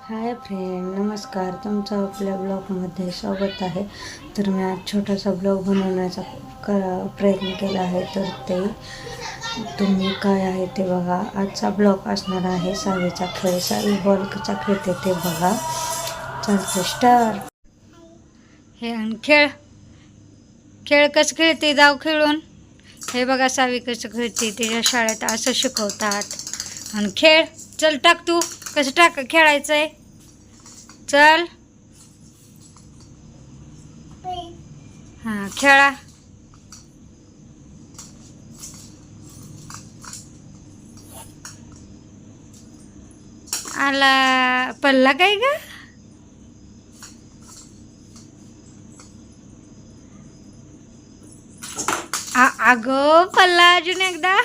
Hi friend, नमस्कार. तुमचं आपल्या ब्लॉगमध्ये स्वागत आहे. तर मी आज छोटासा ब्लॉग बनवण्याचा प्रयत्न केला आहे. तर ते तुम्ही काय आहे ते बघा. आजचा ब्लॉग असणार आहे सावीचा खेळ. सावी बॉल कसा खेळते ते बघा. चालतं स्टार्ट. हे आणि खेळ खेळ कसं खेळते जाऊ खेळून. हे बघा सावी कसं खेळते. तिच्या शाळेत असं शिकवतात. आणि खेळ चल टाक. तू कसं टाक खेळायचं आहे. चल हां खेळा. आला पल्ला काय ग. अगं पल्ला अजून एकदा.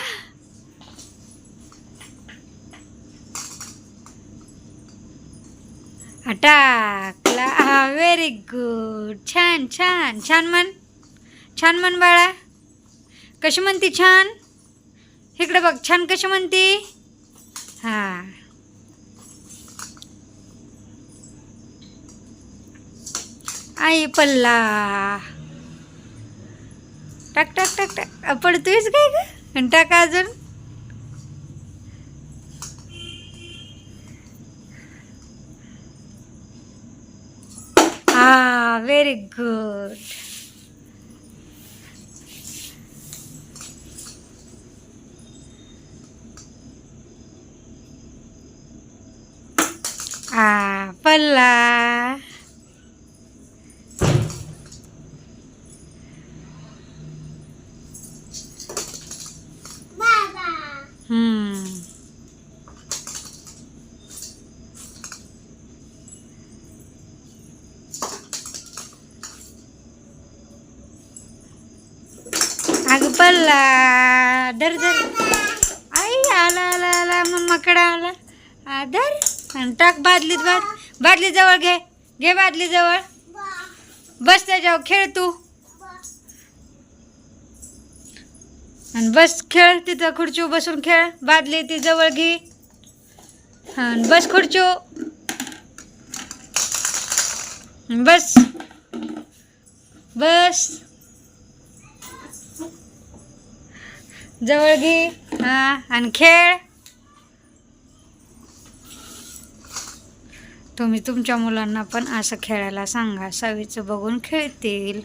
टाकला. हा व्हेरी गुड. छान छान छान म्हण. छान म्हण बाळा. कशी म्हणती छान. इकडे बघ छान कशी म्हणती. हा आई पल्ला. टाक टाक टाक टाक. पडतोयच काय ग. टाक अजून. हा व्हेरी गुड. पल्ला. अगं पल्ला. धर धर. आई आला आला आला मम्माकडे आला. धर आणि टाक बादलीत. बादली जवळ घे. घे बादली जवळ. बस त्याच्यावर खेळ तू. आणि बस खेळ तिथं खुर्चीवर बसून खेळ. बादली ती जवळ घे. हां बस खुर्चीवर. बस बस जवळ घे. हां आणि खेळ. तुम्ही तुमच्या मुलांना पण असं खेळायला सांगा. सावीचं बघून खेळतील.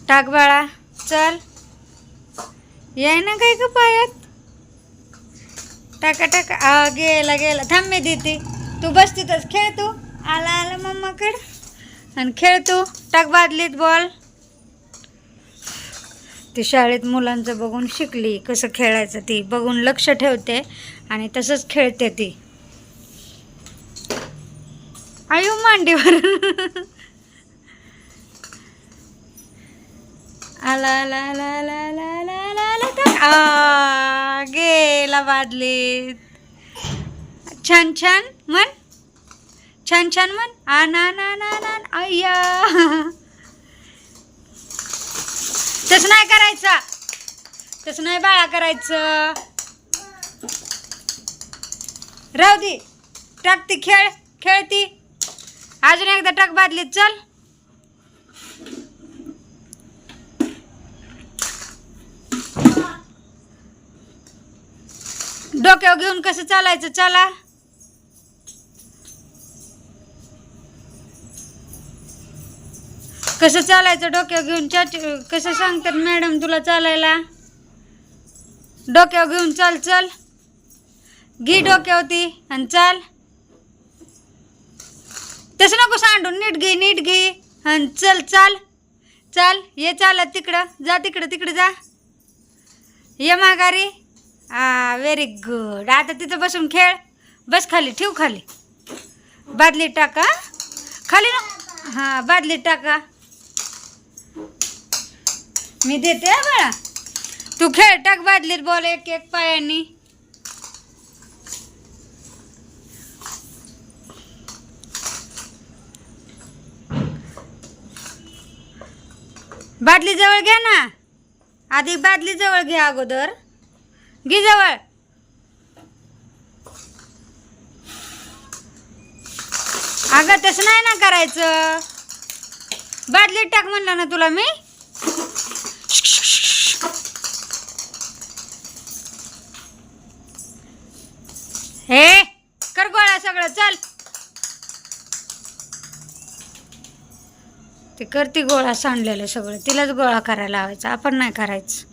टाक बाळा. चल याय ना काय ग पायात. टाका टाका. गेला गेला. थांब मी देते. तू बस तिथंच खेळ. तू आला आला मम्माकडं आणि खेळ तू. टाक बादलीत बॉल. ती शाळेत मुलांचं बघून शिकली कसं खेळायचं. ती बघून लक्ष ठेवते आणि तसंच खेळते ती. आयु मांडीवर. आला आला आला आला आला आला आला आला आला. गेला बादलीत. छान छान म्हण. छान छान म्हण. ना ना ना ना. अय्या तसं नाही करायचं. तसं नाही बाळा करायचं. राहू दे. टाक ती खेळ. खेळती. अजून एकदा टाक बादलीत. चल डोक्यावर घेऊन कसं चालायचं. चला कसं चालायचं डोक्यावर घेऊन. कसं सांगतात मॅडम तुला चालायला. डोक्यावर घेऊन चाल. चल घे डोक्यावरती आणि चाल. तसं नको सांडून. नीट घे नीट घे आणि चल. चाल चाल. ये चालत तिकडं. जा तिकडं. तिकडं जा. ये माघारी. Very good. आता तिथं बसून खेळ. बस खाली. ठेव खाली. बादली टाका खाली ना. हां बादली टाका. मी देते बाळा. तू खेळ. टाक बादलीत बॉल एक एक पायानी. बादली जवळ घ्या ना. आधी बादली जवळ घ्या अगोदर. घे जवळ. अगं तसं नाही ना करायचं. बादलीत टाक म्हणलं ना तुला मी. हे कर गोळा सगळं. चल ते करती गोळा सांडलेलं सगळं. तिलाच गोळा करायला लावायचा, आपण नाही करायचं.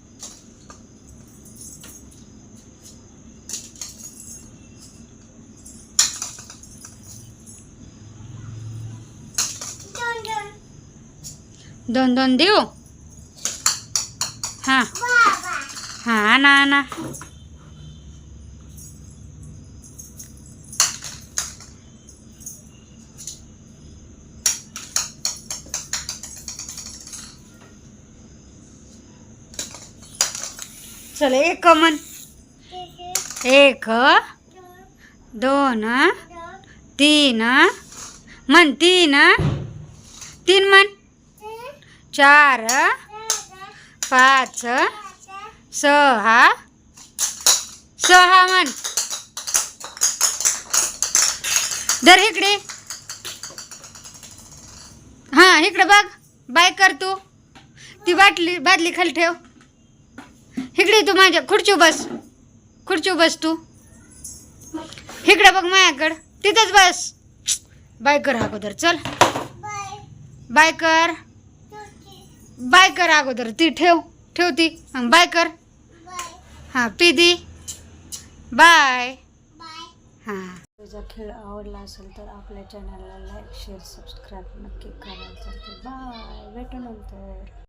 दोन दोन देऊ. हां हां आणा आणा. चल एक म्हण. एक दोन तीन म्हण. तीन तीन म्हण. चार पाच सहा सहा म्हण. धर इकडे. हां इकडे बघ. बाय कर तू. ती बादली खाली ठेव. इकडे तू माझ्या खुर्चीवर बस. खुर्चीवर बस तू. इकडे बघ माझ्याकडं. तिथंच बस. बाय कर अगोदर. चल बाय कर. बाय कर अगोदर. ती ठेव ठेव ती. बाय कर. हां पी दी. बाय. हां तुझा खेळ आवडला असेल तर आपल्या चॅनलला लाईक शेअर सबस्क्राईब नक्की करायचं. बाय. भेटू नंतर.